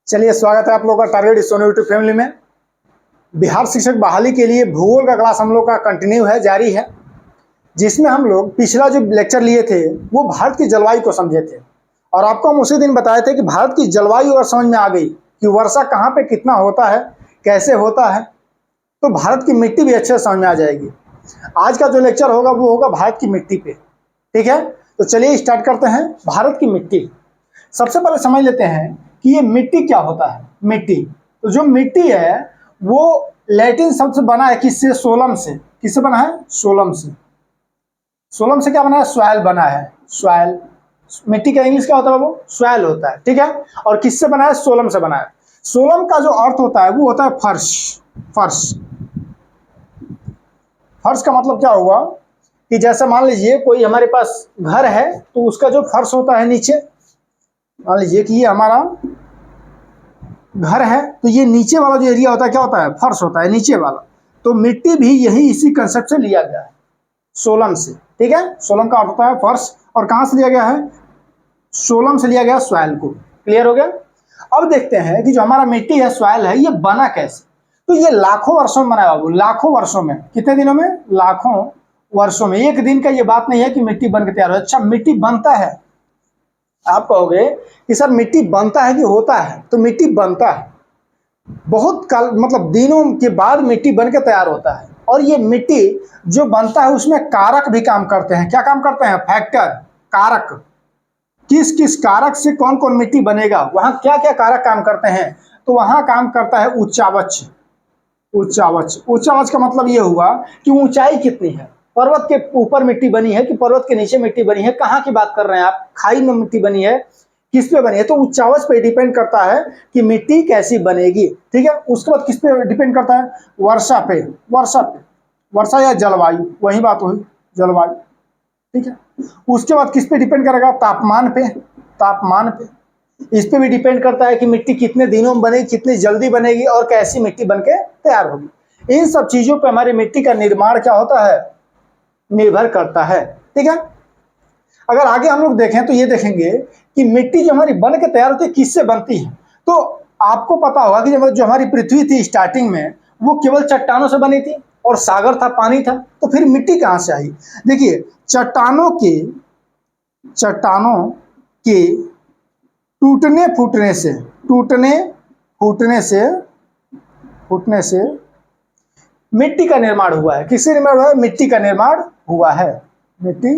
चलिए, स्वागत है आप लोगों का टारगेट सोनू यूट्यूब फैमिली में। बिहार शिक्षक बहाली के लिए भूगोल का क्लास हम लोग का कंटिन्यू है, जारी है, जिसमें हम लोग पिछला जो लेक्चर लिए थे वो भारत की जलवायु को समझे थे। और आपको हम उसी दिन बताए थे कि भारत की जलवायु अगर समझ में आ गई कि वर्षा कहाँ पे कितना होता है, कैसे होता है, तो भारत की मिट्टी भी अच्छे से समझ में आ जाएगी। आज का जो लेक्चर होगा वो होगा भारत की मिट्टी पे। ठीक है, तो चलिए स्टार्ट करते हैं। भारत की मिट्टी, सबसे पहले समझ लेते हैं कि ये मिट्टी क्या होता है। मिट्टी, तो जो मिट्टी है वो लैटिन शब्द से बना है, किससे? सोलम से। किससे बना है? सोलम से। सोलम से क्या बना है? सॉइल बना है। सॉइल, मिट्टी का इंग्लिश क्या होता है? वो सॉइल होता है। ठीक है, और किससे बना है? सोलम से बना है। सोलम का जो अर्थ होता है वो होता है फर्श। फर्श, फर्श का मतलब क्या हुआ कि जैसे मान लीजिए कोई हमारे पास घर है तो उसका जो फर्श होता है नीचे, मान लीजिए कि ये हमारा घर है तो ये नीचे वाला जो एरिया होता है क्या होता है? फर्श होता है, नीचे वाला। तो मिट्टी भी यही इसी कंसेप्ट से लिया गया है, सोलम से। ठीक है, सोलम का अर्थ होता है फर्श, और कहां से लिया गया है? सोलम से लिया गया सॉइल को। क्लियर हो गया? अब देखते हैं कि जो हमारा मिट्टी है, सॉइल है, ये बना कैसे। तो ये लाखों वर्षों में बना है बाबू, लाखों वर्षों में। कितने दिनों में? लाखों वर्षों में। एक दिन का ये बात नहीं है कि मिट्टी बन के तैयार हो। अच्छा, मिट्टी बनता है, आप कहोगे कि सर मिट्टी बनता है कि होता है? तो मिट्टी बनता है, बहुत काल मतलब दिनों के बाद मिट्टी बन के तैयार होता है। और ये मिट्टी जो बनता है उसमें कारक भी काम करते हैं। क्या काम करते हैं? फैक्टर, कारक। किस किस कारक से कौन कौन मिट्टी बनेगा, वहां क्या क्या कारक काम करते हैं? तो वहां काम करता है उच्चावच। उच्चावच, उच्चावच का मतलब ये हुआ कि ऊंचाई कितनी है, पर्वत के ऊपर मिट्टी बनी है कि पर्वत के नीचे मिट्टी बनी है, कहाँ की बात कर रहे हैं आप, खाई में मिट्टी बनी है, किस पे बनी है? तो उच्चावच पे डिपेंड करता है कि मिट्टी कैसी बनेगी। ठीक है, उसके बाद किस पे डिपेंड करता है? वर्षा पे। वर्षा पे, वर्षा या जलवायु, वही बात हुई, जलवायु। ठीक है, उसके बाद किस पे डिपेंड करेगा? तापमान पे। तापमान पे, इस पे भी डिपेंड करता है कि मिट्टी कितने दिनों में बनेगी, कितनी जल्दी बनेगी, और कैसी मिट्टी बन के तैयार होगी। इन सब चीजों पे हमारी मिट्टी का निर्माण क्या होता है? निर्भर करता है। ठीक है, अगर आगे हम लोग देखें तो ये देखेंगे कि मिट्टी जो हमारी बन के तैयार होती है किससे बनती है। तो आपको पता होगा कि जो हमारी पृथ्वी थी स्टार्टिंग में वो केवल चट्टानों से बनी थी, और सागर था, पानी था। तो फिर मिट्टी कहां से आई? देखिए, चट्टानों के टूटने फूटने से, टूटने फूटने से, फूटने से मिट्टी का निर्माण हुआ है। किससे निर्माण हुआ है? मिट्टी का निर्माण हुआ है। मिट्टी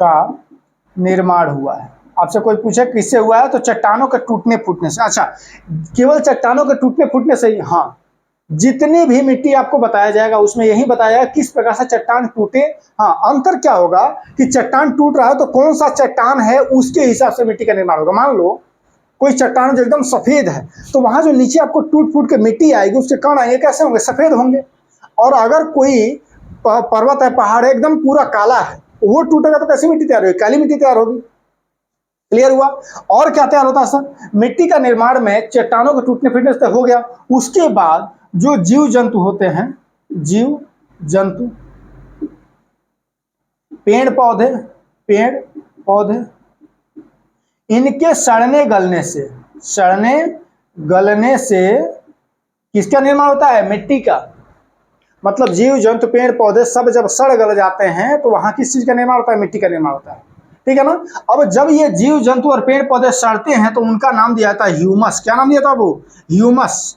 का निर्माण हुआ है। आपसे कोई पूछे किससे हुआ है, तो चट्टानों के टूटने फूटने से। अच्छा, केवल चट्टानों के टूटने फूटने से ही? हाँ, जितनी भी मिट्टी आपको बताया जाएगा उसमें यही बताया जाएगा किस प्रकार से चट्टान टूटे। हाँ, अंतर क्या होगा कि चट्टान टूट रहा है तो कौन सा चट्टान है उसके हिसाब से मिट्टी का निर्माण होगा। मान लो कोई चट्टान जो एकदम सफेद है तो वहां जो नीचे आपको टूट फूट के मिट्टी आएगी, उसके कण आएंगे, कैसे होंगे? सफेद होंगे। और अगर कोई पर्वत है, पहाड़ है, एकदम पूरा काला है, वो टूटेगा तो कैसी मिट्टी तैयार होगी? काली मिट्टी तैयार होगी। क्लियर हुआ? और क्या तैयार होता है सर? मिट्टी का निर्माण में चट्टानों के टूटने फूटने से हो गया। उसके बाद जो जीव जंतु होते हैं, जीव जंतु, पेड़ पौधे, पेड़ पौधे, इनके सड़ने गलने से, सड़ने गलने से किसका निर्माण होता है? मिट्टी का। मतलब जीव जंतु पेड़ पौधे सब जब सड़ गल जाते हैं तो वहां किस चीज का निर्माण होता है? मिट्टी का निर्माण होता है। ठीक है ना? अब जब ये जीव जंतु और पेड़ पौधे सड़ते हैं तो उनका नाम दिया जाता है ह्यूमस। क्या नाम दिया था वो? ह्यूमस।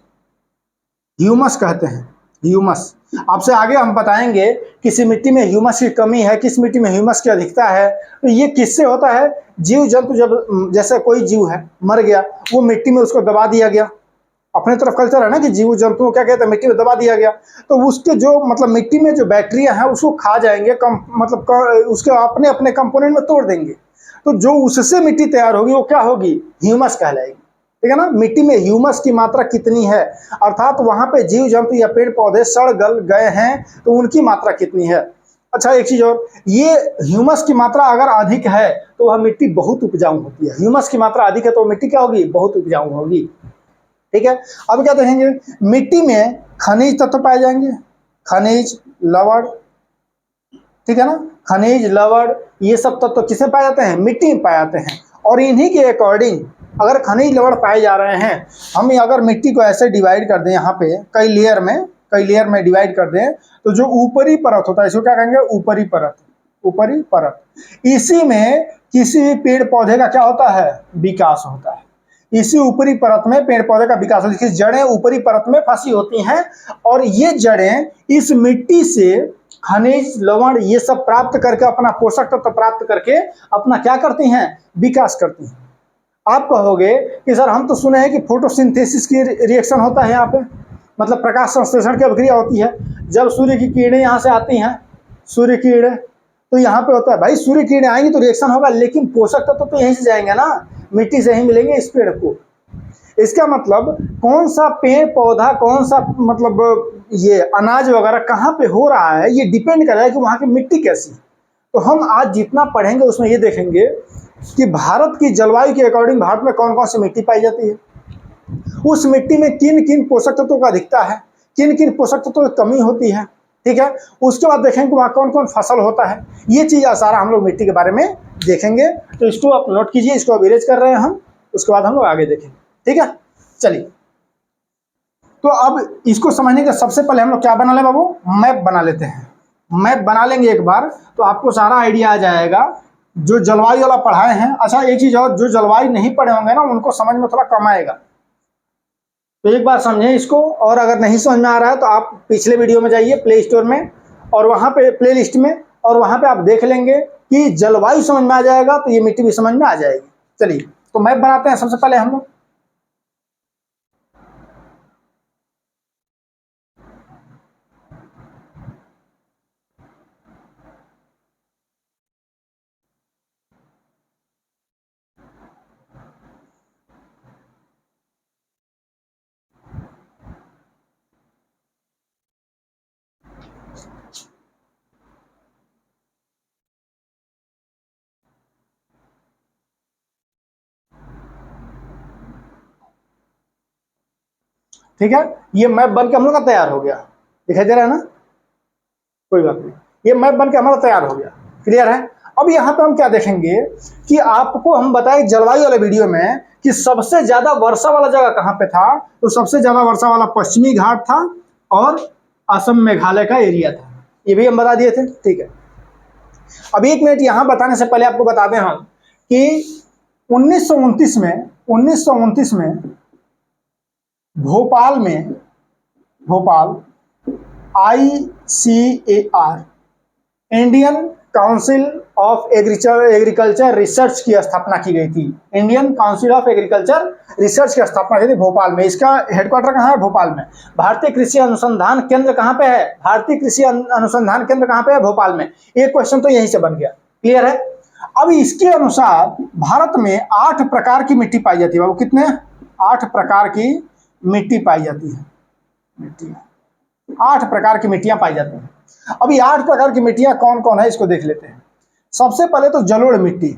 ह्यूमस कहते हैं, ह्यूमस। आपसे आगे हम बताएंगे किसी मिट्टी में ह्यूमस की कमी है, किस मिट्टी में ह्यूमस की अधिकता है। तो ये किससे होता है? जीव जंतु, जब जैसे कोई जीव है मर गया, वो मिट्टी में उसको दबा दिया गया। अपने तरफ कल्चर है ना कि जीव जंतु को क्या कहते हैं? मिट्टी में दबा दिया गया, तो उसके जो मतलब मिट्टी में जो बैक्टीरिया है उसको खा जाएंगे, उसके अपने अपने कंपोनेंट में तोड़ देंगे। तो जो उससे मिट्टी तैयार होगी वो क्या होगी? ह्यूमस कहलाएगी। ठीक है ना? मिट्टी में ह्यूमस की मात्रा कितनी है, अर्थात वहां पे जीव जंतु या पेड़ पौधे सड़ गल गए हैं तो उनकी मात्रा कितनी है। अच्छा, एक चीज और, ये ह्यूमस की मात्रा अगर अधिक है तो वह मिट्टी बहुत उपजाऊ होती है। ह्यूमस की मात्रा अधिक है तो मिट्टी क्या होगी? बहुत उपजाऊ होगी। ठीक है, अब क्या देखेंगे? मिट्टी में खनिज तत्व पाए जाएंगे, खनिज, लवण। ठीक है ना? खनिज, लवण, ये सब तत्व किसमें पाए जाते हैं? मिट्टी में पाए जाते हैं। और इन्हीं के अकॉर्डिंग अगर खनिज लवण पाए जा रहे हैं, हम अगर मिट्टी को ऐसे डिवाइड कर दें, यहाँ पे कई लेयर में डिवाइड कर दें, तो जो ऊपरी परत होता है इसको क्या कहेंगे, ऊपरी परत, ऊपरी परत। इसी में किसी भी पेड़ पौधे का क्या होता है, विकास होता है। इसी ऊपरी परत में पेड़ पौधे का विकास होता है। जड़ें ऊपरी परत में फंसी होती हैं और ये जड़ें इस मिट्टी से खनिज लवण ये सब प्राप्त करके, अपना पोषक तत्व प्राप्त करके अपना क्या करती हैं, विकास करती हैं। आप कहोगे कि सर हम तो सुने हैं कि फोटोसिंथेसिस की रिएक्शन होता है यहाँ पे, मतलब प्रकाश संश्लेषण की अभिक्रिया होती है। जब सूर्य की किरणें यहाँ से आती हैं, सूर्य की किरणें, तो यहाँ पे होता है, भाई सूर्य की किरणें आएंगी तो रिएक्शन होगा, लेकिन पोषक तत्व तो यहीं से जाएंगे ना, मिट्टी से ही मिलेंगे इस पेड़ को। इसका मतलब कौन सा पेड़ पौधा, कौन सा मतलब ये अनाज वगैरह कहाँ पे हो रहा है, ये डिपेंड कर रहा है कि वहाँ की मिट्टी कैसी है। तो हम आज जितना पढ़ेंगे उसमें ये देखेंगे कि भारत की जलवायु के अकॉर्डिंग भारत में कौन कौन सी मिट्टी पाई जाती है, उस मिट्टी में किन किन पोषक तत्वों का अधिकता है, किन किन पोषक तत्वों की कमी होती है, ठीक है। उसके बाद देखेंगे वहाँ कौन कौन फसल होता है। ये चीज़ सारा हम लोग मिट्टी के बारे में देखेंगे। तो इसको आप नोट कीजिए, इसको अब इरेज कर रहे हैं हम, उसके बाद हम लोग आगे देखेंगे, ठीक है। चलिए, तो अब इसको समझने के सबसे पहले हम लोग क्या बना ले बाबू, मैप बना लेते हैं। मैप बना लेंगे एक बार तो आपको सारा आइडिया आ जाएगा। जो जलवायु वाला पढ़ाए हैं, अच्छा एक चीज और, जो जलवायु नहीं पढ़े होंगे ना उनको समझ में थोड़ा कम आएगा, तो एक बार समझें इसको। और अगर नहीं समझ में आ रहा है तो आप पिछले वीडियो में जाइए प्ले स्टोर में, और वहाँ पे प्ले लिस्ट में, और वहाँ पे आप देख लेंगे कि जलवायु समझ में आ जाएगा तो ये मिट्टी भी समझ में आ जाएगी। चलिए, तो मैप बनाते हैं सबसे पहले हम लोग। ठीक है, ये मैप बन के हम लोग का तैयार हो गया, दिखाई दे रहा है ना, कोई बात नहीं, ये मैप बन के हमारा तैयार हो गया, क्लियर है। अब यहाँ पे हम क्या देखेंगे कि आपको हम बताए जलवायु वाले वीडियो में कि सबसे ज्यादा वर्षा वाला जगह कहाँ पे था, तो सबसे ज्यादा वर्षा वाला पश्चिमी घाट था और असम मेघालय का एरिया था, ये भी हम बता दिए थे, ठीक है। अब एक मिनट यहाँ बताने से पहले आपको बता दें हम कि 1929 में Bhopal ICAR, Indian council of agriculture research की स्थापना की गई थी। Indian council of agriculture research की स्थापना की थी भोपाल में। इसका हेडक्वार्टर कहाँ है, भोपाल में। भारतीय कृषि अनुसंधान केंद्र कहाँ पे है, भारतीय कृषि अनुसंधान केंद्र कहाँ पे है, भोपाल में। एक क्वेश्चन तो यहीं से बन गया, क्लियर है। अब इसके अनुसार भारत में 8 प्रकार की मिट्टी पाई जाती है बाबू, कितने, 8 प्रकार की मिट्टी पाई जाती है, मिट्टी 8 प्रकार की मिट्टियां पाई जाती हैं। अभी 8 प्रकार की मिट्टियां कौन कौन है इसको देख लेते हैं। सबसे पहले तो जलोढ़ मिट्टी,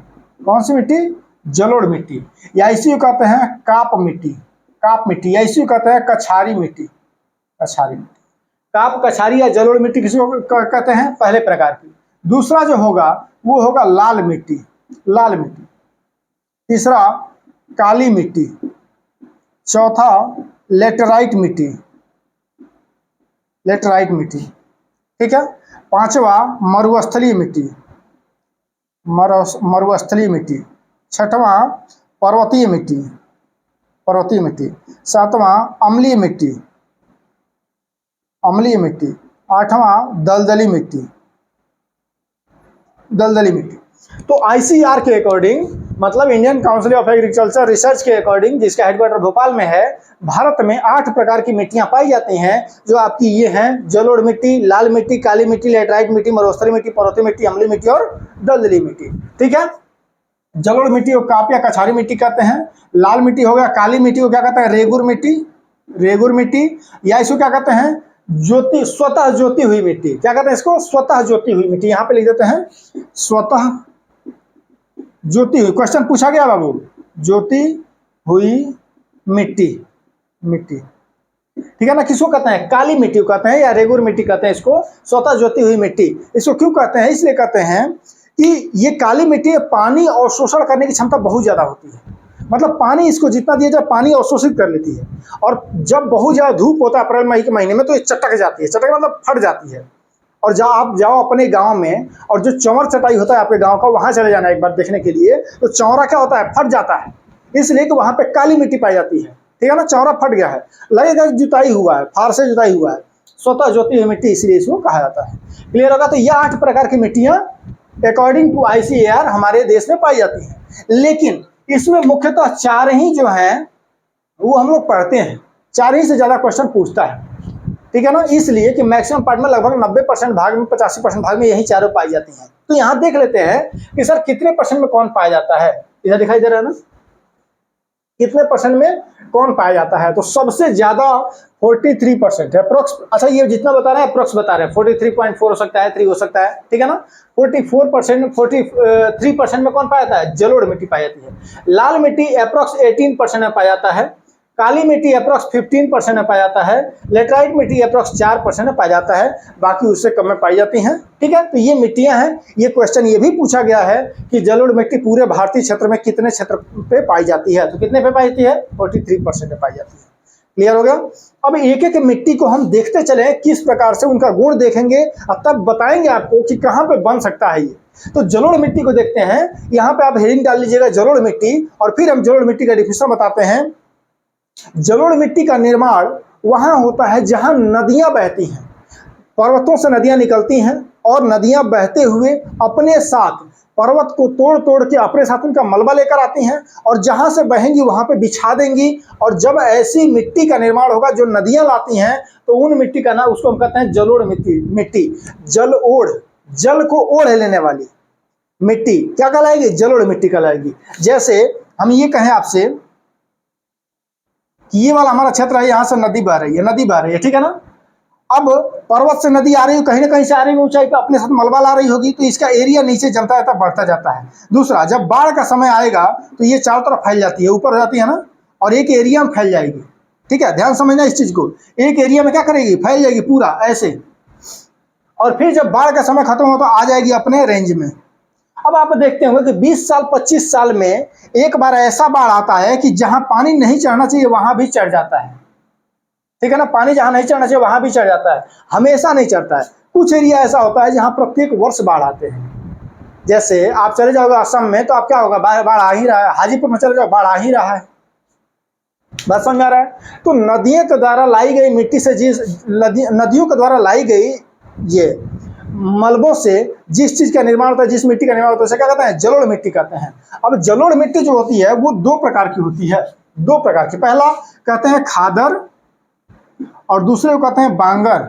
कौन सी मिट्टी, जलोढ़ मिट्टी, या इसी को कहते हैं काप मिट्टी, या इसी को कहते हैं कछारी मिट्टी, काप, कछारी या जलोढ़ मिट्टी किसी को कहते हैं, पहले प्रकार की। दूसरा जो होगा वो होगा लाल मिट्टी, तीसरा काली मिट्टी, चौथा लेटराइट मिट्टी, ठीक है। पांचवा मरुस्थलीय मिट्टी, छठवां पर्वतीय मिट्टी, सातवां अम्लीय मिट्टी, आठवां दलदली मिट्टी। तो ICAR के अकॉर्डिंग, मतलब Indian council of agriculture research के अकॉर्डिंग, जिसका हेडक्वार्टर भोपाल में है, भारत में 8 प्रकार की मिट्टियां पाई जाती हैं, जो आपकी ये हैं, जलोढ़ मिट्टी, लाल मिट्टी, काली मिट्टी, लेटराइट मिट्टी, मरुस्थलीय मिट्टी, पर्वतीय मिट्टी, अम्लीय मिट्टी और दलदली मिट्टी, ठीक है। जलोढ़ मिट्टी को काप या कछारी मिट्टी कहते हैं। लाल मिट्टी हो गया, काली मिट्टी को क्या कहते हैं, रेगुर मिट्टी, या इसको क्या कहते हैं, स्वतः ज्योति हुई मिट्टी, क्या कहते हैं इसको, स्वतः ज्योति हुई मिट्टी। यहाँ पे लिख देते हैं स्वतः ज्योति हुई, क्वेश्चन पूछा गया बाबू, ज्योति हुई मिट्टी, ठीक है ना। किसको कहते हैं, काली मिट्टी को कहते हैं, या रेगुर मिट्टी कहते हैं इसको, स्वतः ज्योति हुई मिट्टी। इसको क्यों कहते हैं, इसलिए कहते हैं कि ये काली मिट्टी पानी और शोषण करने की क्षमता बहुत ज्यादा होती है। मतलब पानी इसको जितना दिया जाए पानी अवशोषित कर लेती है, और जब बहुत ज़्यादा धूप होता है अप्रैल मई के महीने में तो ये चटक जाती है, चटक मतलब फट जाती है। और जब आप जाओ अपने गांव में और जो चंवर चटाई होता है आपके गांव का, वहां चले जाना एक बार देखने के लिए, तो चौरा क्या होता है, फट जाता है, इसलिए कि वहां पे काली मिट्टी पाई जाती है, ठीक है ना। चौरा फट गया है, लगेगा जुताई हुआ है, फार से जुताई हुआ है, स्वतः जोती हुई मिट्टी, इसलिए इसको कहा जाता है। क्लियर होगा। तो ये 8 प्रकार की मिट्टियां अकॉर्डिंग टू ICAR हमारे देश में पाई जाती हैं, लेकिन इसमें मुख्यतः 4 ही जो है वो हम लोग पढ़ते हैं, 4 ही से ज्यादा क्वेश्चन पूछता है, ठीक है ना। इसलिए कि मैक्सिमम पार्ट में लगभग 90% भाग में, 85% भाग में यही चारों पाई जाती हैं। तो यहाँ देख लेते हैं कि सर कितने % में कौन पाया जाता है, इधर दिखाई दे रहा है ना, कितने % में कौन पाया जाता है। तो सबसे ज्यादा 43% है अप्रोक्स। अच्छा ये जितना बता रहे हैं अप्रोक्स बता रहे हैं, 43.4 हो सकता है, 3 हो सकता है, ठीक है ना। 43% में कौन पाया जाता है, जलोढ़ मिट्टी पाई जाती है। लाल मिट्टी अप्रोक्स 18% में पाया जाता है, काली मिट्टी अप्रोक्स 15% में पाया जाता है, लेटराइट मिट्टी अप्रोक्स 4% में पाया जाता है, बाकी उससे कम में पाई जाती हैं, ठीक है। तो ये मिट्टियां हैं। ये क्वेश्चन ये भी पूछा गया है कि जलोढ़ मिट्टी पूरे भारतीय क्षेत्र में कितने क्षेत्र पे पाई जाती है, तो कितने पे पाई जाती है, 43% में पाई जाती है। क्लियर हो गया। अब एक एक मिट्टी को हम देखते चले, किस प्रकार से उनका गुण देखेंगे और तब बताएंगे आपको कि कहाँ पे बन सकता है ये। तो जलोढ़ मिट्टी को देखते हैं, यहाँ पे आप हेडिंग डाल लीजिएगा जलोढ़ मिट्टी, और फिर हम जलोढ़ मिट्टी का डिफिनेशन बताते हैं। जलोढ़ मिट्टी का निर्माण वहां होता है जहां नदियां बहती हैं, पर्वतों से नदियां निकलती हैं और नदियां बहते हुए अपने साथ पर्वत को तोड़ तोड़ के अपने साथ उनका मलबा लेकर आती हैं, और जहां से बहेंगी वहां पे बिछा देंगी। और जब ऐसी मिट्टी का निर्माण होगा जो नदियां लाती हैं, तो उन मिट्टी का नाम, उसको हम कहते हैं जलोढ़ मिट्टी। जल ओढ़, जल को ओढ़ लेने वाली मिट्टी क्या कहलाएगी, जलोढ़ मिट्टी कहलाएगी। जैसे हम ये कहें आपसे कि ये वाला हमारा क्षेत्र है, यहाँ से नदी बह रही है, नदी बह रही है, ठीक है ना। अब पर्वत से नदी आ रही है, कहीं ना कहीं से आ रही है, ऊंचाई पे अपने साथ मलबा ला रही होगी, तो इसका एरिया नीचे जमता जाता बढ़ता जाता है। दूसरा, जब बाढ़ का समय आएगा तो ये चारों तरफ फैल जाती है, ऊपर हो जाती है ना, और एक एरिया में फैल जाएगी, ठीक है, ध्यान समझना इस चीज को। एक एरिया में क्या करेगी, फैल जाएगी पूरा ऐसे, और फिर जब बाढ़ का समय खत्म हो तो आ जाएगी अपने रेंज में। अब आप देखते होंगे कि 20 साल 25 साल में एक बार ऐसा बाढ़ आता है कि जहां पानी नहीं चढ़ना चाहिए वहां भी चढ़ जाता है, ठीक है ना। पानी जहां नहीं चढ़ना चाहिए वहां भी चढ़ जाता है, हमेशा नहीं चढ़ता है। कुछ एरिया ऐसा होता है जहां प्रत्येक वर्ष बाढ़ आते हैं। जैसे आप चले जाओगे असम में तो आप क्या होगा, बाढ़ आ ही रहा है, हाजीपुर में चले जाओ बाढ़ आ ही रहा है, बात समझ आ रहा है। तो नदियों के द्वारा लाई गई मिट्टी से, नदियों के द्वारा लाई गई ये मलबों से जिस चीज का निर्माण होता है, जिस मिट्टी का निर्माण होता है, उसे क्या कहते हैं, जलोढ़ मिट्टी कहते हैं। अब जलोढ़ मिट्टी जो होती है वो 2 प्रकार की होती है, 2 प्रकार की। पहला कहते हैं खादर और दूसरे को कहते हैं बांगर,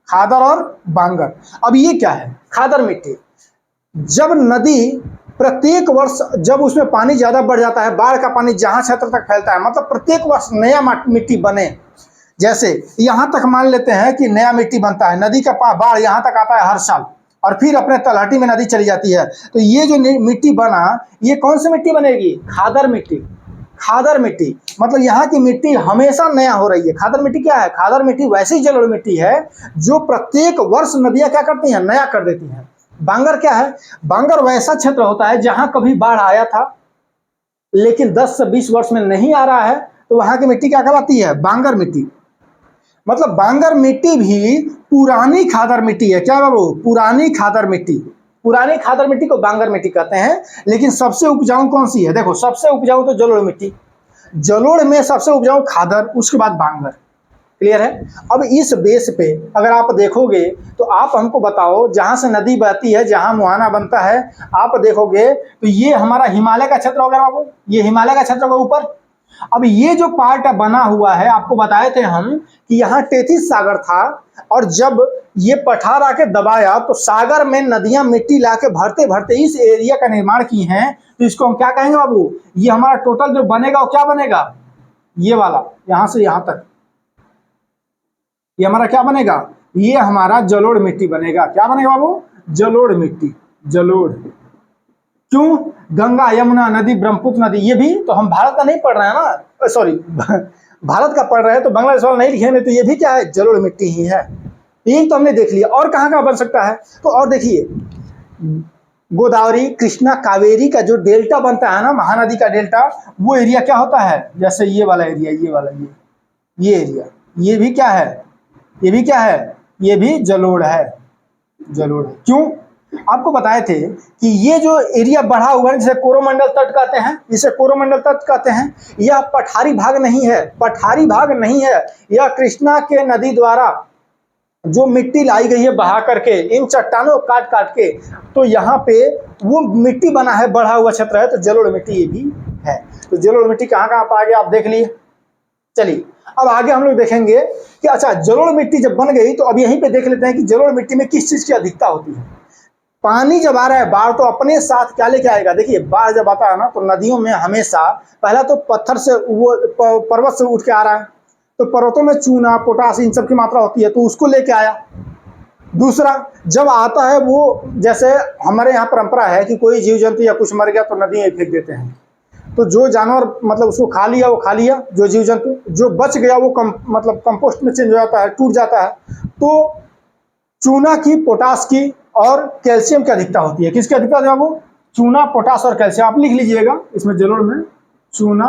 खादर और बांगर। अब ये क्या है खादर मिट्टी, जब नदी प्रत्येक वर्ष जब उसमें पानी ज्यादा बढ़ जाता है, बाढ़ का पानी जहां क्षेत्र तक फैलता है, मतलब प्रत्येक वर्ष नया मिट्टी बने। जैसे यहां तक मान लेते हैं कि नया मिट्टी बनता है, नदी का बाढ़ यहां तक आता है हर साल, और फिर अपने तलहटी में नदी चली जाती है, तो ये जो मिट्टी बना, ये कौन सी मिट्टी बनेगी, खादर मिट्टी। खादर मिट्टी मतलब यहाँ की मिट्टी हमेशा नया हो रही है। खादर मिट्टी क्या है, खादर मिट्टी वैसी जलोढ़ मिट्टी है जो प्रत्येक वर्ष नदियां क्या करती हैं, नया कर देती हैं। बांगर क्या है, बांगर वैसा क्षेत्र होता है जहां कभी बाढ़ आया था लेकिन 10 से 20 वर्ष में नहीं आ रहा है, तो वहां की मिट्टी क्या कहलाती है, बांगर मिट्टी। मतलब बांगर मिट्टी भी पुरानी खादर मिट्टी है। क्या बाबू, पुरानी खादर मिट्टी। पुरानी खादर मिट्टी को बांगर मिट्टी कहते हैं। लेकिन सबसे उपजाऊ कौन सी है, देखो सबसे उपजाऊ तो जलोढ़ मिट्टी, जलोढ़ में सबसे उपजाऊ खादर, उसके बाद बांगर। क्लियर है। अब इस बेस पे अगर आप देखोगे तो आप हमको बताओ, जहां से नदी बहती है, जहां मुहाना बनता है, आप देखोगे तो ये हमारा हिमालय का क्षेत्र होगा बाबू, ये हिमालय का क्षेत्र होगा ऊपर। अब ये जो पार्ट बना हुआ है, आपको बताए थे हम कि यहाँ टेथिस सागर था, और जब ये पठार आके दबाया तो सागर में नदियां मिट्टी लाके भरते भरते इस एरिया का निर्माण की हैं। तो इसको हम क्या कहेंगे बाबू, ये हमारा टोटल जो बनेगा वो क्या बनेगा, ये वाला यहां से यहां तक, ये हमारा क्या बनेगा, ये हमारा जलोढ़ मिट्टी बनेगा। क्या बनेगा बाबू, जलोढ़ मिट्टी। जलोढ़ क्यों, गंगा यमुना नदी ब्रह्मपुत्र नदी, ये भी तो हम भारत का नहीं पढ़ रहे हैं ना, सॉरी भारत का पढ़ रहे हैं तो बांग्लादेश वाला नहीं लिखेंगे, तो ये भी क्या है, जलोढ़ मिट्टी ही है। एक तो हमने देख लिया, और कहाँ कहाँ बन सकता है, तो और देखिए गोदावरी, कृष्णा, कावेरी का जो डेल्टा बनता है ना, महानदी का डेल्टा, वो एरिया क्या होता है, जैसे ये वाला एरिया, ये वाला, ये एरिया, ये भी क्या है, ये भी क्या है, ये भी जलोढ़ है, जलोढ़। क्यों? आपको बताए थे कि ये जो एरिया बढ़ा हुआ है जिसे कोरोमंडल तट कहते हैं, जिसे कोरोमंडल तट कहते हैं, यह पठारी भाग नहीं है, पठारी भाग नहीं है। यह कृष्णा के नदी द्वारा जो मिट्टी लाई गई है बहा करके, इन चट्टानों को काट काट के, तो यहाँ पे वो मिट्टी बना है, बढ़ा हुआ क्षेत्र है, तो जलोढ़ मिट्टी ये भी है। तो जलोढ़ मिट्टी कहाँ कहाँ पर आ गया आप देख लिए। चलिए अब आगे हम लोग देखेंगे कि अच्छा जलोढ़ मिट्टी जब बन गई, तो अब यहीं पे देख लेते हैं कि जलोढ़ मिट्टी में किस चीज की अधिकता होती है। पानी जब आ रहा है, बाढ़, तो अपने साथ क्या लेके आएगा। देखिए बाढ़ जब आता है ना, तो नदियों में हमेशा पहला तो पत्थर से, वो पर्वत से उठ के आ रहा है, तो पर्वतों में चूना, पोटास, इन सब की मात्रा होती है, तो उसको लेके आया। दूसरा, जब आता है वो, जैसे हमारे यहाँ परंपरा है कि कोई जीव जंतु या कुछ मर गया तो नदी में फेंक देते हैं, तो जो जानवर मतलब उसको खा लिया वो खा लिया, जो जीव जंतु जो बच गया वो मतलब कंपोस्ट में चेंज हो जाता है, टूट जाता है। तो चूना की, पोटास की और कैल्शियम की अधिकता होती है। किसकी अधिकता है वो? चूना, पोटास और कैल्शियम। आप लिख लीजिएगा इसमें जलोढ़ में, चूना,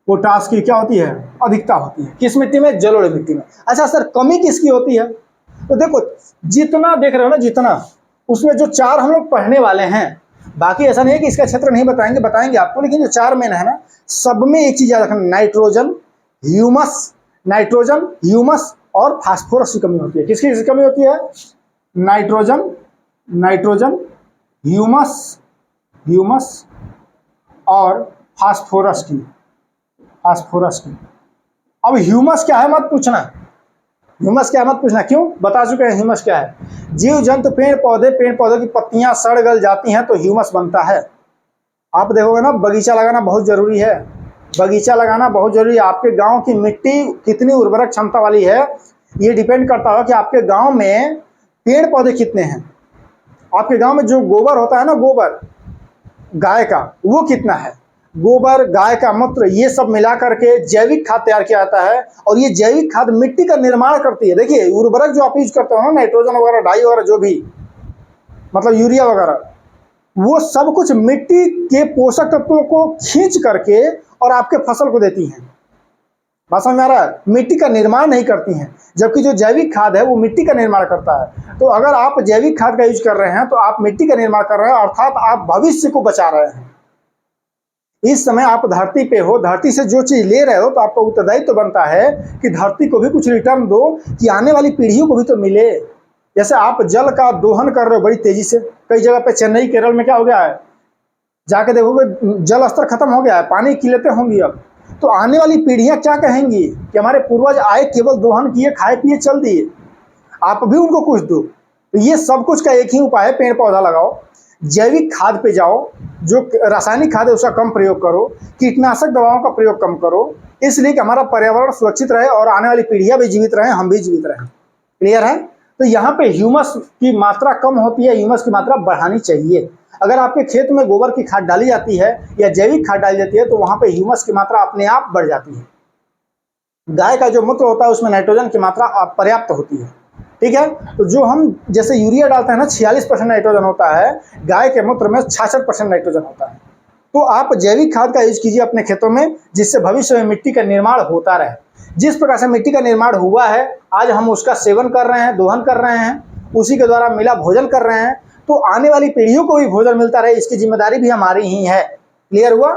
पोटास की क्या होती है, अधिकता होती है। किस मिट्टी में? जलोढ़ मिट्टी में। अच्छा सर कमी किसकी होती है? तो देखो जितना देख रहे हो ना, जितना, उसमें जो चार हम लोग पढ़ने वाले हैं, बाकी ऐसा नहीं है कि इसका क्षेत्र नहीं बताएंगे, बताएंगे आपको, लेकिन जो चार मेन है ना, सब में एक चीज याद रखना, नाइट्रोजन, ह्यूमस, नाइट्रोजन, ह्यूमस और फास्फोरस की कमी होती है। किसकी कमी होती है? नाइट्रोजन, नाइट्रोजन, ह्यूमस, ह्यूमस और फास्फोरस की, फास्फोरस की। अब ह्यूमस क्या है मत पूछना, ह्यूमस क्या है मत पूछना, क्यों? बता चुके हैं ह्यूमस क्या है। जीव जंतु, पेड़ पौधे की पत्तियां सड़ गल जाती हैं तो ह्यूमस बनता है। आप देखोगे ना, बगीचा लगाना बहुत जरूरी है, बगीचा लगाना बहुत जरूरी है। आपके गांव की मिट्टी कितनी उर्वरक क्षमता वाली है, ये डिपेंड करता है कि आपके गांव में पेड़ पौधे कितने हैं, आपके गांव में जो गोबर होता है ना, गोबर गाय का, वो कितना है, गोबर, गाय का मूत्र, ये सब मिला करके जैविक खाद तैयार किया जाता है, और ये जैविक खाद मिट्टी का निर्माण करती है। देखिए उर्वरक जो आप यूज करते हो ना, नाइट्रोजन वगैरह, डाई वगैरह, जो भी मतलब यूरिया वगैरह, वो सब कुछ मिट्टी के पोषक तत्वों को खींच करके और आपके फसल को देती हैं। बात समझ में आ रहा है? मिट्टी का निर्माण नहीं करती हैं, जबकि जो जैविक खाद है वो मिट्टी का निर्माण करता है। तो अगर आप जैविक खाद का यूज कर रहे हैं तो आप मिट्टी का निर्माण कर रहे हैं, अर्थात आप भविष्य को बचा रहे हैं। इस समय आप धरती पे हो, धरती से जो चीज ले रहे हो, तो आपका उत्तरदायित्व तो बनता है कि धरती को भी कुछ रिटर्न दो, कि आने वाली पीढ़ियों को भी तो मिले। जैसे आप जल का दोहन कर रहे हो बड़ी तेजी से, कई जगह पे चेन्नई, केरल में क्या हो गया है, जाके देखोगे जल स्तर खत्म हो गया है, पानी की किल्लतें होंगी अब। तो आने वाली पीढ़ियां क्या कहेंगी कि हमारे पूर्वज आए, केवल दोहन किए, खाए पिए, चल दिए, आप भी उनको कुछ दो। तो ये सब कुछ का एक ही उपाय है, पेड़ पौधा लगाओ, जैविक खाद पे जाओ, जो रासायनिक खाद है उसका कम प्रयोग करो, कीटनाशक दवाओं का प्रयोग कम करो, इसलिए कि हमारा पर्यावरण सुरक्षित रहे और आने वाली पीढ़ियां भी जीवित रहें, हम भी जीवित रहें। क्लियर है? तो यहाँ पे ह्यूमस की मात्रा कम होती है, ह्यूमस की मात्रा बढ़ानी चाहिए। अगर आपके खेत में गोबर की खाद डाली जाती है या जैविक खाद डाली जाती है, तो वहां पे ह्यूमस की मात्रा अपने आप बढ़ जाती है। गाय का जो मूत्र होता है उसमें नाइट्रोजन की मात्रा पर्याप्त होती है। ठीक है? तो जो हम जैसे यूरिया डालते हैं ना, 46% नाइट्रोजन होता है, गाय के मूत्र में 66% नाइट्रोजन होता है। तो आप जैविक खाद का यूज कीजिए अपने खेतों में, जिससे भविष्य में मिट्टी का निर्माण होता रहे। जिस प्रकार से मिट्टी का निर्माण हुआ है, आज हम उसका सेवन कर रहे हैं, दोहन कर रहे हैं, उसी के द्वारा मिला भोजन कर रहे हैं, तो आने वाली पीढ़ियों को भी भोजन मिलता रहे, इसकी जिम्मेदारी भी हमारी ही है। क्लियर हुआ?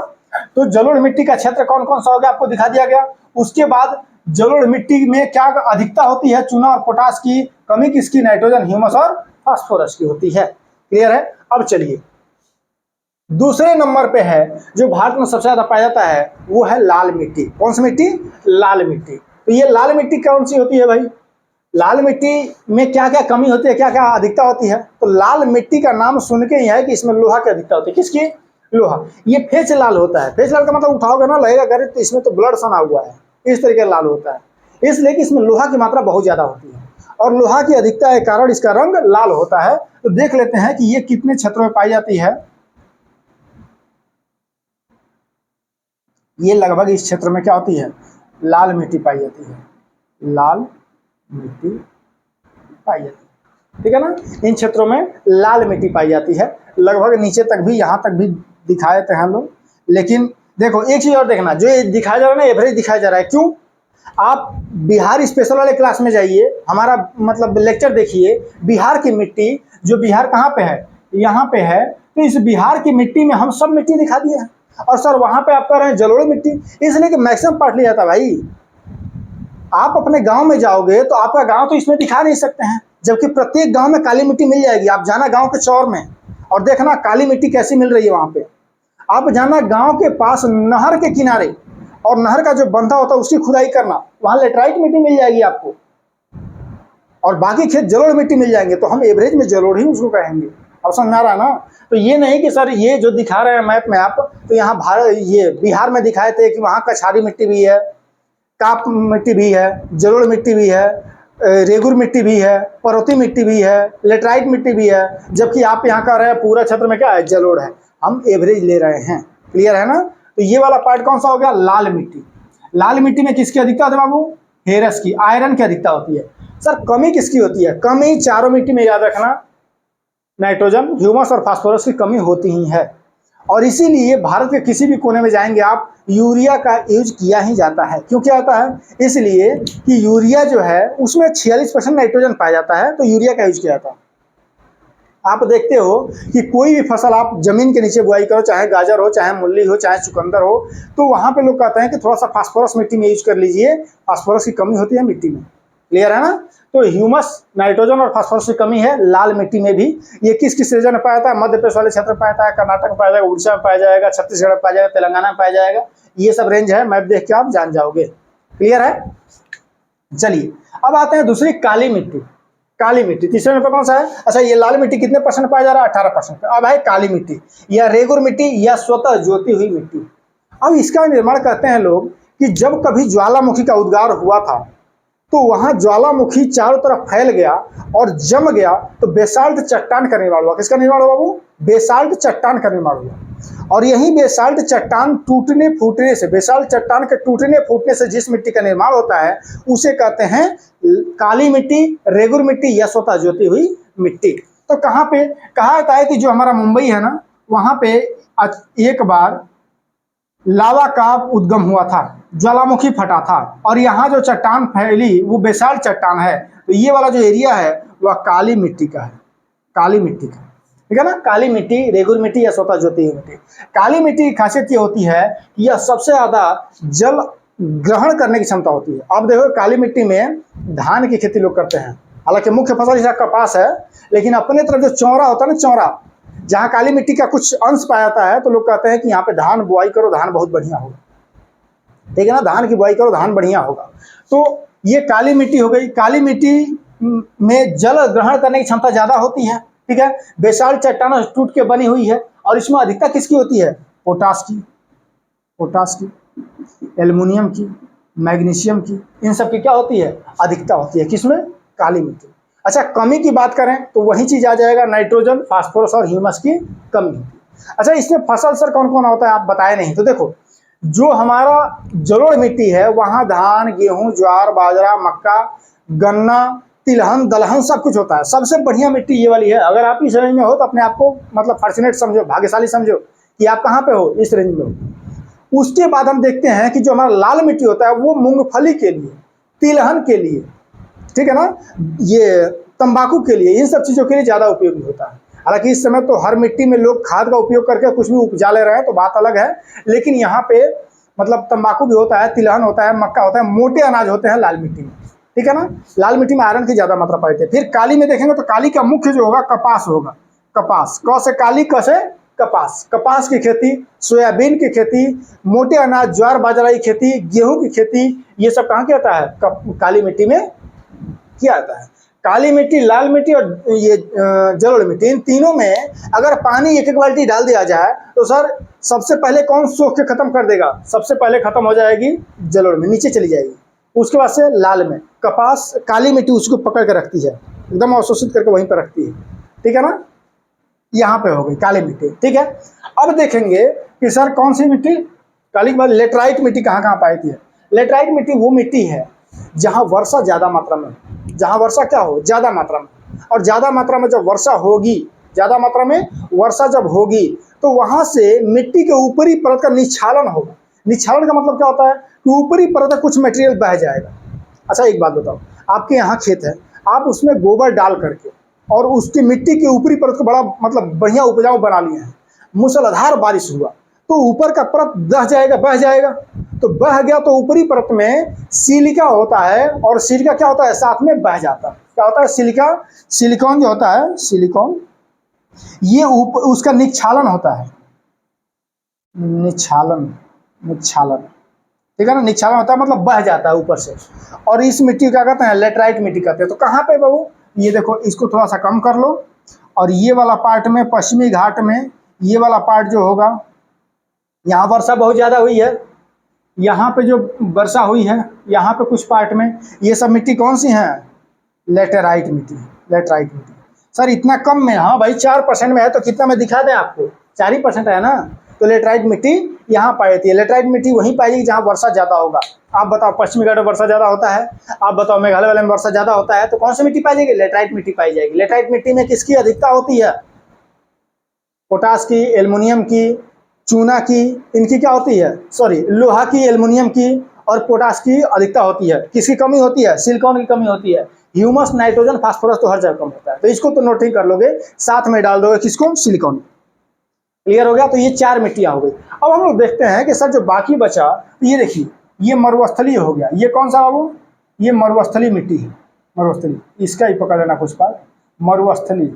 तो जलोढ़ मिट्टी का क्षेत्र कौन कौन सा हो गया आपको दिखा दिया गया। उसके बाद जलोढ़ मिट्टी में क्या अधिकता होती है? चूना और पोटास की। कमी किसकी? नाइट्रोजन, ह्यूमस और फास्फोरस की होती है। क्लियर है? अब चलिए दूसरे नंबर पे है जो भारत में सबसे ज्यादा पाया जाता है, वो है लाल मिट्टी। कौन सी मिट्टी? लाल मिट्टी। तो ये लाल मिट्टी कौन सी होती है भाई? लाल मिट्टी में क्या क्या कमी होती है, क्या क्या अधिकता होती है? तो लाल मिट्टी का नाम सुन के ही है कि इसमें लोहा की अधिकता होती है। किसकी? लोहा। ये फेच लाल होता है। फेच लाल का मतलब उठाओगे ना, लगेगा गरे तो इसमें तो ब्लड सना हुआ है, इस तरीके लाल होता है, इसलिए कि इसमें लोहा की मात्रा बहुत ज्यादा होती है, और लोहा की अधिकता के कारण इसका रंग लाल होता है। तो देख लेते हैं कि ये कितने क्षेत्रों में पाई जाती है। ये लगभग इस क्षेत्र में क्या होती है? लाल मिट्टी पाई जाती है, लाल मिट्टी पाई जाती है। ठीक है ना। इन क्षेत्रों में लाल मिट्टी पाई जाती है, लगभग नीचे तक भी, यहाँ तक भी दिखाए थे हम लोग। लेकिन देखो एक चीज और देखना, जो ये दिखाया जा रहा है ना, एवरेज दिखाया जा रहा है, क्यों? आप बिहार स्पेशल वाले क्लास में जाइए, हमारा मतलब लेक्चर देखिए, बिहार की मिट्टी, जो बिहार कहाँ पे है, यहाँ पे है, तो इस बिहार की मिट्टी में हम सब मिट्टी दिखा दिए हैं। और सर वहां पे आप कह रहे हैं जलोढ़ मिट्टी, इसलिए कि मैक्सिमम पार्ट लिया जाता है भाई। आप अपने गांव में जाओगे तो आपका गांव तो इसमें दिखा नहीं सकते हैं, जबकि प्रत्येक गांव में काली मिट्टी मिल जाएगी। आप जाना गांव के चौर में और देखना काली मिट्टी कैसी मिल रही है वहां पे। आप जाना गांव के पास नहर के किनारे, और नहर का जो बंधा होता है उसकी खुदाई करना, वहां लेटराइट मिट्टी मिल जाएगी आपको, और बाकी खेत जलोढ़ मिट्टी मिल जाएंगे। तो हम एवरेज में जलोढ़ ही उसको कहेंगे। अब समझ आ रहा है ना। तो ये नहीं कि सर ये जो दिखा रहे हैं मैप में आप, तो यहाँ भारत ये बिहार में दिखाए थे कि वहाँ कछारी मिट्टी भी है, काप मिट्टी भी है, जलोढ़ मिट्टी भी है, रेगुर मिट्टी भी है, पर्वतीय मिट्टी भी है, लेटराइट मिट्टी भी है, जबकि आप यहाँ कह रहे हैं पूरा क्षेत्र में क्या है, जलोढ़ है। हम एवरेज ले रहे हैं, क्लियर है ना। तो ये वाला पार्ट कौन सा हो गया, लाल मिट्टी। लाल मिट्टी में किसकी अधिकता होती है बाबू, हेरस की, आयरन की अधिकता होती है। सर कमी किसकी होती है, कमी चारों मिट्टी में याद रखना, नाइट्रोजन, ह्यूमस और फास्फोरस की कमी होती ही है। और इसीलिए भारत के किसी भी कोने में जाएंगे आप, यूरिया का यूज किया ही जाता है। क्यों किया जाता है, इसलिए कि यूरिया जो है उसमें 46% नाइट्रोजन पाया जाता है, तो यूरिया का यूज किया जाता है। आप देखते हो कि कोई भी फसल आप जमीन के नीचे बुआई करो, चाहे गाजर हो, चाहे मूली हो, चाहे चुकंदर हो, तो वहां पे लोग कहते हैं कि थोड़ा सा फास्फोरस मिट्टी में यूज कर लीजिए, फास्फोरस की कमी होती है मिट्टी में, क्लियर है ना। तो ह्यूमस, नाइट्रोजन और फास्फोरस की कमी है लाल मिट्टी में भी। ये किस किस रीजन में पाया जाता है, मध्य प्रदेश वाले क्षेत्र में पाया जाता है, कर्नाटक में पाया जाएगा, उड़ीसा में पाया जाएगा, छत्तीसगढ़ में पाया जाएगा, तेलंगाना में पाया जाएगा। ये सब रेंज है, मैप देख के आप जान जाओगे, क्लियर है। चलिए अब आते हैं दूसरी काली मिट्टी। काली मिट्टी तीसरे नंबर पर कौन सा है, अच्छा ये लाल मिट्टी कितने परसेंट पाया जा रहा है, 18%। अब है काली मिट्टी या रेगुर मिट्टी या स्वतः ज्योति हुई मिट्टी। अब इसका निर्माण करते हैं लोग कि जब कभी ज्वालामुखी का उद्गार हुआ था तो वहां ज्वालामुखी चारों तरफ फैल गया और जम गया, तो बेसाल्ट चट्टान का निर्माण हुआ। किसका निर्माण हुआ बाबू, बेसाल्ट चट्टान का निर्माण हुआ। और यही बेसाल्ट चट्टान टूटने फूटने से, बेसाल्ट चट्टान के टूटने फूटने से जिस मिट्टी का निर्माण होता है उसे कहते हैं काली मिट्टी, रेगुर मिट्टी या स्वतः ज्योति हुई मिट्टी। तो कहाँ पे कहा जाता है कि जो हमारा मुंबई है ना, वहां पे एक बार लावा का उद्गम हुआ था, ज्वालामुखी फटा था, और यहाँ जो चट्टान फैली वो बेसाल्ट चट्टान है। तो ये वाला जो एरिया है वह काली मिट्टी का है, काली मिट्टी का, ठीक है ना। काली मिट्टी, रेगुर मिट्टी या स्वतः ज्योति मिट्टी। काली मिट्टी की खासियत ये होती है कि यह सबसे ज्यादा जल ग्रहण करने की क्षमता होती है। आप देखो काली मिट्टी में धान की खेती लोग करते हैं, हालांकि मुख्य फसल इसका कपास है, लेकिन अपने तरफ जो चौरा होता है ना, चौरा जहाँ काली मिट्टी का कुछ अंश पाया जाता है, तो लोग कहते हैं कि यहाँ पे धान बुआई करो, धान बहुत बढ़िया होगा, ठीक है ना, धान की बुआई करो, धान बढ़िया होगा। तो ये काली मिट्टी हो गई। काली मिट्टी में जल ग्रहण करने की क्षमता ज्यादा होती है, ठीक है। बेसाल्ट चट्टान टूट के बनी हुई है, और इसमें अधिकता किसकी होती है, पोटास की, पोटास की, एल्युमिनियम की, मैग्नीशियम की, इन सब की क्या होती है, अधिकता होती है। किसमें, काली मिट्टी। अच्छा कमी की बात करें तो वही चीज आ जाएगा, नाइट्रोजन, फास्फोरस और ह्यूमस की कमी। अच्छा इसमें फसल सर कौन कौन होता है आप बताए नहीं, तो देखो जो हमारा जलोढ़ मिट्टी है वहां धान, गेहूं, ज्वार, बाजरा, मक्का, गन्ना, तिलहन, दलहन सब कुछ होता है। सबसे बढ़िया मिट्टी ये वाली है। अगर आप इस रेंज में हो तो अपने आप को मतलब फॉर्चुनेट समझो, भाग्यशाली समझो कि आप कहाँ पे हो, इस रेंज में हो। उसके बाद हम देखते हैं कि जो हमारा लाल मिट्टी होता है वो मूंगफली के लिए, तिलहन के लिए, ठीक है ना, ये तंबाकू के लिए, इन सब चीजों के लिए ज्यादा उपयोगी होता है। हालांकि इस समय तो हर मिट्टी में लोग खाद का उपयोग करके कुछ भी उपजा ले रहे हैं, तो बात अलग है, लेकिन यहाँ पे मतलब तंबाकू भी होता है, तिलहन होता है, मक्का होता है, मोटे अनाज होते हैं लाल मिट्टी में, ठीक है ना। लाल मिट्टी में आयरन की ज्यादा मात्रा पाई जाती है। फिर काली में देखेंगे तो काली का मुख्य जो होगा कपास होगा, कपास, क से काली, क से कपास, कपास की खेती, सोयाबीन की खेती, मोटे अनाज ज्वार बाजरा की खेती, गेहूं की खेती, ये सब कहाँ किया जाता है, काली मिट्टी में किया जाता है। काली मिट्टी, लाल मिट्टी और ये जलोढ़ मिट्टी, इन तीनों में अगर पानी एक एक बाल्टी डाल दिया जाए तो सर सबसे पहले कौन सोख के खत्म कर देगा, सबसे पहले खत्म हो जाएगी जलोढ़ में, नीचे चली जाएगी। उसके बाद से लाल में, कपास, काली मिट्टी उसको पकड़ के रखती है, एकदम अवशोषित करके वहीं पर रखती है, ठीक है ना। यहाँ पे हो गई काली मिट्टी, ठीक है। अब देखेंगे कि सर कौन सी मिट्टी, काली के बाद लेटराइट मिट्टी कहाँ कहाँ पाई थी। लेटराइट मिट्टी वो मिट्टी है जहाँ वर्षा ज्यादा मात्रा में, जहाँ वर्षा क्या हो, ज्यादा मात्रा में। और ज़्यादा मात्रा में जब वर्षा होगी, ज़्यादा मात्रा में वर्षा जब होगी तो वहाँ से मिट्टी के ऊपरी परत का निक्षालन होगा। निक्षालन का मतलब क्या होता है कि ऊपरी परत का कुछ मटेरियल बह जाएगा। अच्छा एक बात बताओ, आपके यहाँ खेत है, आप उसमें गोबर डाल करके और उसकी मिट्टी के ऊपरी परत को बड़ा मतलब बढ़िया उपजाऊ बना लिए हैं, मूसलाधार बारिश हुआ तो ऊपर का परत दह जाएगा, बह जाएगा। तो बह गया तो ऊपरी परत में सिलिका होता है और सिलिका क्या होता है, साथ में बह जाता है। क्या होता है, सिलिका, सिलिकॉन जो होता है, सिलिकॉन, ये उसका निक्षालन होता है, निक्षालन, निक्षालन, ठीक है ना, निक्षालन होता है मतलब बह जाता है ऊपर से। और इस मिट्टी को क्या कहते हैं, लेटराइट मिट्टी कहते हैं। तो कहाँ पे बाबू, ये देखो, इसको थोड़ा सा कम कर लो और ये वाला पार्ट में, पश्चिमी घाट में ये वाला पार्ट जो होगा, यहाँ वर्षा बहुत ज़्यादा हुई है, यहाँ पे जो वर्षा हुई है, यहाँ पे कुछ पार्ट में, ये सब मिट्टी कौन सी है, लेटेराइट मिट्टी, लेटराइट मिट्टी। सर इतना कम में, हाँ भाई 4% में है तो कितना में दिखा दें आपको, 4% है ना। तो लेटराइट मिट्टी यहाँ पाई जाती है। लेटराइट मिट्टी वहीं पाई जाएगी जहाँ वर्षा ज़्यादा होगा। आप बताओ, पश्चिमी घाट में वर्षा ज़्यादा होता है, आप बताओ मेघालय वाले में वर्षा ज़्यादा होता है, तो कौन सी मिट्टी पाई जाएगी, लेटराइट मिट्टी पाई जाएगी। लेटराइट मिट्टी में किसकी अधिकता होती है, पोटास की, एल्युमिनियम की, चूना की, इनकी क्या होती है, सॉरी लोहा की, एल्युमिनियम की और पोटास की अधिकता होती है। किसकी कमी होती है, सिलिकॉन की कमी होती है। ह्यूमस, नाइट्रोजन, फास्फोरस तो हर जगह कम होता है। तो इसको तो नोटिंग कर लोगे, साथ में डाल दोगे किसको, सिलिकॉन। क्लियर हो गया। तो ये 4 मिट्टियां हो गई। अब हम लोग देखते हैं कि सर जो बाकी बचा, ये देखिए, ये मरुस्थलीय हो गया। ये कौन सा बाबू, ये मरुस्थलीय मिट्टी है, मरुस्थलीय, इसका ही पकड़ लेना कुछ पार, मरुस्थलीय।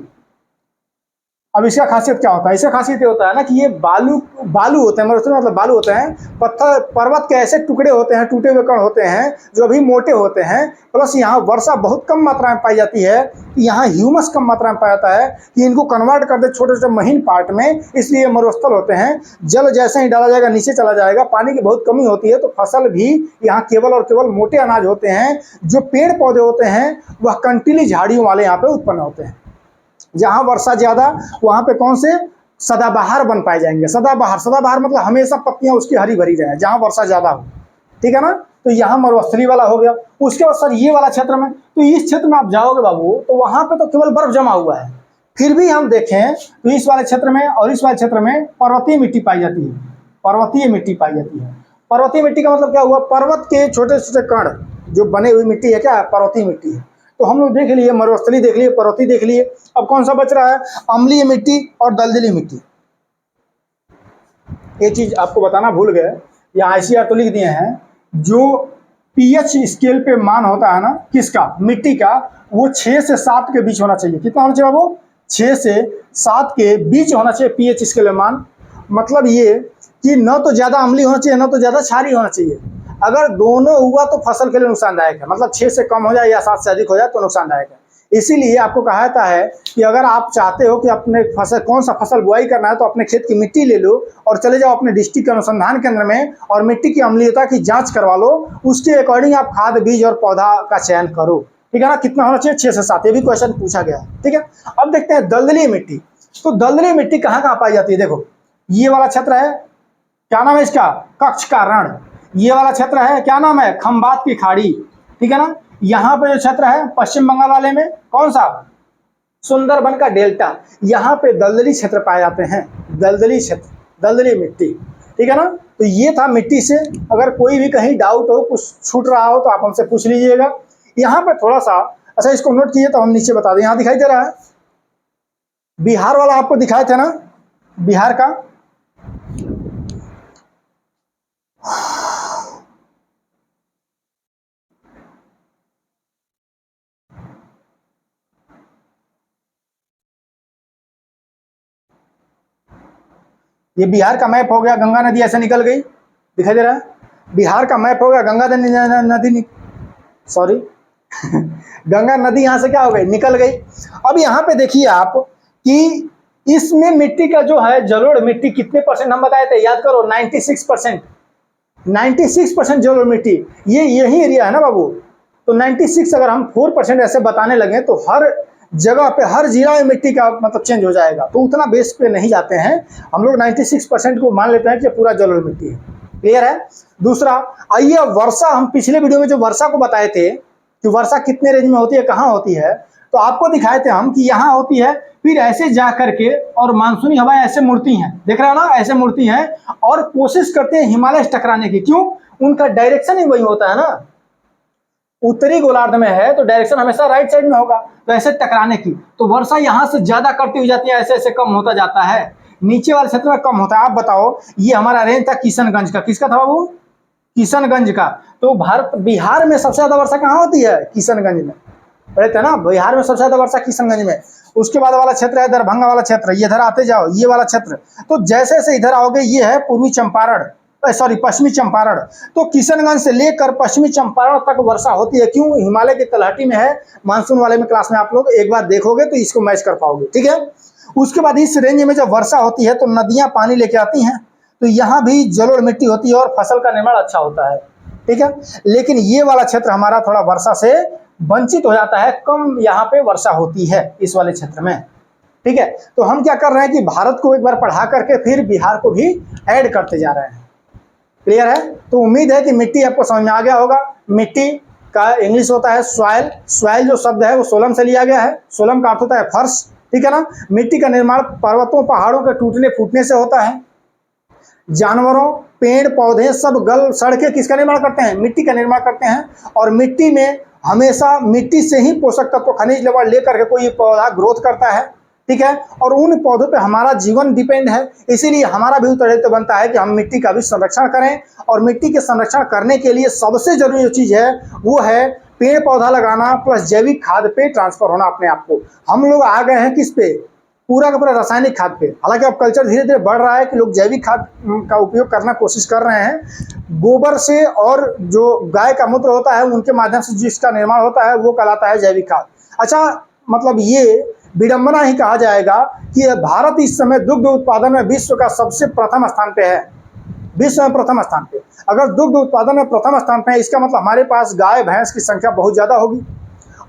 अब इसका खासियत क्या होता है, इसका खासियत ये होता है ना कि ये बालू होते हैं, मतलब बालू होते हैं, पत्थर पर्वत के ऐसे टुकड़े होते हैं, टूटे हुए कण होते हैं जो अभी मोटे होते हैं। प्लस यहाँ वर्षा बहुत कम मात्रा में पाई जाती है, यहाँ ह्यूमस कम मात्रा में पाया जाता है कि इनको कन्वर्ट कर दे छोटे छोटे महीन पार्ट में, इसलिए मरुस्थल होते हैं। जल जैसे ही डाला जाएगा नीचे चला जाएगा, पानी की बहुत कमी होती है, तो फसल भी यहाँ केवल और केवल मोटे अनाज होते हैं। जो पेड़ पौधे होते हैं वह कंटीली झाड़ियों वाले यहाँ पे उत्पन्न होते हैं। जहाँ वर्षा ज्यादा, वहाँ पे कौन से, सदाबहार बन पाए जाएंगे। सदाबहार, सदाबहार मतलब हमेशा पत्तियां उसकी हरी भरी रहे, जहाँ वर्षा ज्यादा हो, ठीक है ना। तो यहाँ मरुस्थलीय वाला हो गया। उसके बाद सर ये वाला क्षेत्र में, तो इस क्षेत्र में आप जाओगे बाबू तो वहाँ पे तो केवल बर्फ जमा हुआ है। फिर भी हम देखें तो इस वाले क्षेत्र में और इस वाले क्षेत्र में पर्वतीय मिट्टी पाई जाती है, पर्वतीय मिट्टी पाई जाती है। पर्वतीय मिट्टी का मतलब क्या हुआ, पर्वत के छोटे छोटे कण जो बने हुई मिट्टी है, क्या है, पर्वतीय मिट्टी है। तो हम लोग देख लिए, मरुस्थलीय देख लिए, पर्वतीय देख लिए। अब कौन सा बच रहा है, अम्लीय मिट्टी और दलदली मिट्टी। एक चीज आपको बताना भूल गए, यहाँ ICR तो लिख दिए हैं, जो pH स्केल पे मान होता है ना किसका, मिट्टी का, वो 6 से 7 के बीच होना चाहिए। कितना होना चाहिए वो, 6 से 7 के बीच होना चाहिए pH स्केल में मान। मतलब ये कि न तो ज्यादा अम्लीय होना चाहिए, न तो ज्यादा क्षारीय होना चाहिए। अगर दोनों हुआ तो फसल के लिए नुकसानदायक है, मतलब 6 से कम हो जाए या 7 से अधिक हो जाए तो नुकसानदायक है। इसीलिए आपको कहा जाता है कि अगर आप चाहते हो कि अपने फसल, कौन सा फसल बुआई करना है, तो अपने खेत की मिट्टी ले लो और चले जाओ अपने डिस्ट्रिक्ट अनुसंधान केंद्र में और मिट्टी की अम्लीयता की जांच करवा लो। उसके अकॉर्डिंग आप खाद, बीज और पौधा का चयन करो, ठीक है ना। कितना होना चाहिए, 6 से 7, ये भी क्वेश्चन पूछा गया है, ठीक है। अब देखते हैं दलदली मिट्टी। तो दलदली मिट्टी कहाँ कहाँ पाई जाती है, देखो ये वाला क्षेत्र है, क्या नाम है इसका, कच्छ का रण। ये वाला क्षेत्र है, क्या नाम है, खंबात की खाड़ी, ठीक है ना। यहाँ पे जो क्षेत्र है पश्चिम बंगाल वाले में, कौन सा, सुंदरबन का डेल्टा, यहाँ पे दलदली क्षेत्र पाए जाते हैं, दलदली क्षेत्र, दलदली मिट्टी, ठीक है ना। तो ये था मिट्टी से। अगर कोई भी कहीं डाउट हो, कुछ छूट रहा हो तो आप हमसे पूछ लीजिएगा। यहाँ पे थोड़ा सा, अच्छा इसको नोट कीजिए तो हम नीचे बता दें। यहाँ दिखाई दे रहा है बिहार वाला, आपको दिखाए थे ना बिहार का, ये बिहार का मैप हो गया। गंगा नदी ऐसे निकल गई, दिखाई दे रहा है, बिहार का मैप हो गया। गंगा नदी सॉरी गंगा नदी यहाँ से क्या हो गई, निकल गई। अब यहाँ पे देखिए आप कि इसमें मिट्टी का जो है जलोढ़ मिट्टी कितने परसेंट हम बताए थे, याद करो, 96%, 96% जलोढ़ मिट्टी, ये यही एरिया है ना बाबू। तो 96 अगर हम 4% ऐसे बताने लगे तो हर जगह पे, हर जिला में मिट्टी का मतलब चेंज हो जाएगा। तो उतना बेस पे नहीं जाते हैं हम लोग, 96% को मान लेते हैं कि पूरा जलोढ़ मिट्टी है। क्लियर है। दूसरा, आइए वर्षा, हम पिछले वीडियो में जो वर्षा को बताए थे कि वर्षा कितने रेंज में होती है, कहाँ होती है, तो आपको दिखाए थे हम कि यहाँ होती है, फिर ऐसे जा करके और मानसूनी हवाएं ऐसे मुड़ती हैं, देख रहे हो ना, ऐसे मुड़ती हैं और कोशिश करते हैं हिमालय से टकराने की। क्यों? उनका डायरेक्शन ही वही होता है ना, उत्तरी गोलार्ध में है तो डायरेक्शन हमेशा राइट साइड में होगा, तो ऐसे टकराने की। तो वर्षा यहाँ से ज्यादा करती हुई जाती है, ऐसे ऐसे कम होता जाता है, नीचे वाले क्षेत्र में कम होता है। आप बताओ, ये हमारा रेंज था किशनगंज का, किसका था बाबू? किशनगंज का। तो भारत बिहार में सबसे ज्यादा वर्षा कहाँ होती है? किशनगंज में। पढ़े थे ना, बिहार में सबसे ज्यादा वर्षा किशनगंज में। उसके बाद वाला क्षेत्र है दरभंगा वाला क्षेत्र, ये इधर आते जाओ, ये वाला क्षेत्र। तो जैसे जैसे इधर आओगे, ये है पूर्वी चंपारण, सॉरी पश्चिमी चंपारण। तो किशनगंज से लेकर पश्चिमी चंपारण तक वर्षा होती है। क्यों? हिमालय की तलहटी में है। मानसून वाले में क्लास में आप लोग एक बार देखोगे तो इसको मैच कर पाओगे, ठीक है। उसके बाद इस रेंज में जब वर्षा होती है तो नदियां पानी लेके आती हैं, तो यहाँ भी जलोढ़ मिट्टी होती है और फसल का निर्माण अच्छा होता है, ठीक है। लेकिन ये वाला क्षेत्र हमारा थोड़ा वर्षा से वंचित हो जाता है, कम यहाँ पे वर्षा होती है इस वाले क्षेत्र में, ठीक है। तो हम क्या कर रहे हैं कि भारत को एक बार पढ़ा करके फिर बिहार को भी ऐड करते जा रहे हैं। क्लियर है? तो उम्मीद है कि मिट्टी आपको समझ में आ गया होगा। मिट्टी का इंग्लिश होता है सॉइल। सॉइल जो शब्द है वो सोलम से लिया गया है। सोलम का अर्थ होता है फर्श, ठीक है ना। मिट्टी का निर्माण पर्वतों पहाड़ों के टूटने फूटने से होता है। जानवरों, पेड़ पौधे सब गल सड़ के किसका निर्माण करते हैं? मिट्टी का निर्माण करते हैं। और मिट्टी में हमेशा मिट्टी से ही पोषक तत्व खनिज लवण लेकर के कोई पौधा ग्रोथ करता है, ठीक है। और उन पौधों पे हमारा जीवन डिपेंड है। इसीलिए हमारा भी उत्तरदायित्व बनता है कि हम मिट्टी का भी संरक्षण करें। और मिट्टी के संरक्षण करने के लिए सबसे जरूरी जो चीज है वो है पेड़ पौधा लगाना प्लस जैविक खाद पे ट्रांसफर होना अपने आप को। हम लोग आ गए हैं किस पे? पूरा का पूरा रासायनिक खाद पे। हालांकि अब कल्चर धीरे धीरे बढ़ रहा है कि लोग जैविक खाद का उपयोग करना कोशिश कर रहे हैं। गोबर से और जो गाय का मूत्र होता है उनके माध्यम से जिसका निर्माण होता है वो कहलाता है जैविक खाद। अच्छा, मतलब ये विडंबना ही कहा जाएगा कि भारत इस समय दुग्ध उत्पादन में विश्व का सबसे प्रथम स्थान पे है। विश्व में प्रथम स्थान पे। अगर दुग्ध उत्पादन में प्रथम स्थान पे है, इसका मतलब हमारे पास गाय भैंस की संख्या बहुत ज्यादा होगी।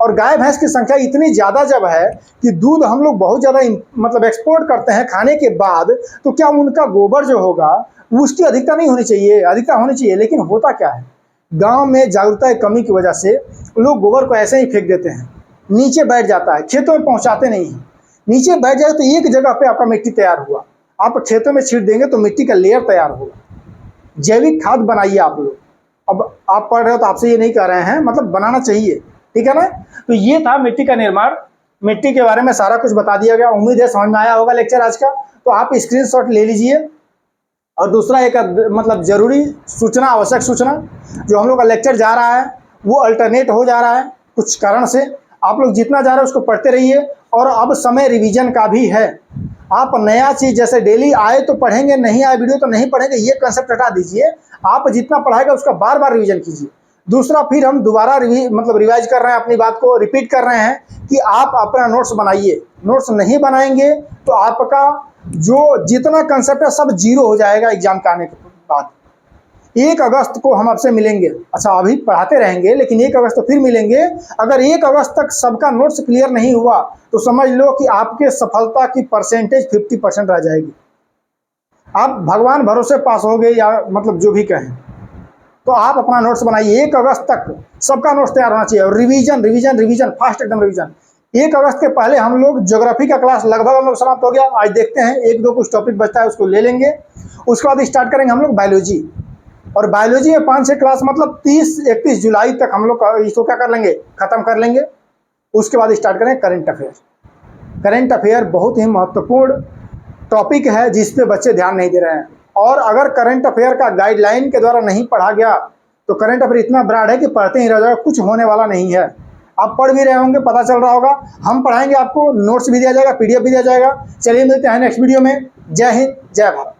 और गाय भैंस की संख्या इतनी ज्यादा जब है कि दूध हम लोग बहुत ज्यादा मतलब एक्सपोर्ट करते हैं खाने के बाद, तो क्या उनका गोबर जो होगा उसकी अधिकता नहीं होनी चाहिए? अधिकता होनी चाहिए। लेकिन होता क्या है, गांव में जागरूकता की कमी की वजह से लोग गोबर को ऐसे ही फेंक देते हैं, नीचे बैठ जाता है, खेतों में पहुंचाते नहीं है। नीचे बैठ जाए तो एक जगह पे आपका मिट्टी तैयार हुआ, आप खेतों में छीट देंगे तो मिट्टी का लेयर तैयार होगा। जैविक खाद बनाइए आप लोग। अब आप पढ़ रहे हो तो आपसे ये नहीं कह रहे हैं, मतलब बनाना चाहिए, ठीक है ना। तो ये था मिट्टी का निर्माण। मिट्टी के बारे में सारा कुछ बता दिया गया। उम्मीद है समझ में आया होगा लेक्चर आज का। तो आप स्क्रीनशॉट ले लीजिए। और दूसरा एक मतलब जरूरी सूचना, आवश्यक सूचना, जो हम लोग का लेक्चर जा रहा है वो अल्टरनेट हो जा रहा है कुछ कारण से। आप लोग जितना जा रहे हैं उसको पढ़ते रहिए। और अब समय रिवीजन का भी है। आप नया चीज जैसे डेली आए तो पढ़ेंगे, नहीं आए वीडियो तो नहीं पढ़ेंगे, ये कंसेप्ट हटा दीजिए। आप जितना पढ़ाएगा उसका बार बार रिवीजन कीजिए। दूसरा, फिर हम दोबारा रिवाइज कर रहे हैं, अपनी बात को रिपीट कर रहे हैं कि आप अपना नोट्स बनाइए। नोट्स नहीं बनाएंगे तो आपका जो जितना कंसेप्ट है सब जीरो हो जाएगा एग्जाम का आने के बाद। 1 अगस्त को हम आपसे मिलेंगे। अच्छा, अभी पढ़ाते रहेंगे लेकिन 1 अगस्त तो फिर मिलेंगे। अगर 1 अगस्त तक सबका नोट्स क्लियर नहीं हुआ तो समझ लो कि आपके सफलता की परसेंटेज 50% रह जाएगी। आप भगवान भरोसे पास होगे या मतलब जो भी कहें। तो आप अपना नोट्स बनाइए। 1 अगस्त तक सबका नोट्स तैयार होना चाहिए। और रिवीजन रिवीजन रिवीजन फास्ट एकदम रिवीजन। 1 अगस्त के पहले हम लोग ज्योग्राफी का क्लास लगभग हम लोग समाप्त हो गया। आज देखते हैं 1-2 कुछ टॉपिक बचता है उसको ले लेंगे। उसके बाद स्टार्ट करेंगे हम लोग बायोलॉजी। और बायोलॉजी में 5-6 क्लास मतलब 30-31 जुलाई तक हम लोग इसको क्या कर लेंगे, खत्म कर लेंगे। उसके बाद स्टार्ट करें करंट अफेयर। करंट अफेयर बहुत ही महत्वपूर्ण टॉपिक है जिस पे बच्चे ध्यान नहीं दे रहे हैं। और अगर करंट अफेयर का गाइडलाइन के द्वारा नहीं पढ़ा गया तो करंट अफेयर इतना ब्रॉड है कि पढ़ते ही रह जाएगा, कुछ होने वाला नहीं है। आप पढ़ भी रहे होंगे, पता चल रहा होगा। हम पढ़ाएंगे, आपको नोट्स भी दिया जाएगा, PDF भी दिया जाएगा। चलिए मिलते हैं नेक्स्ट वीडियो में। जय हिंद, जय भारत।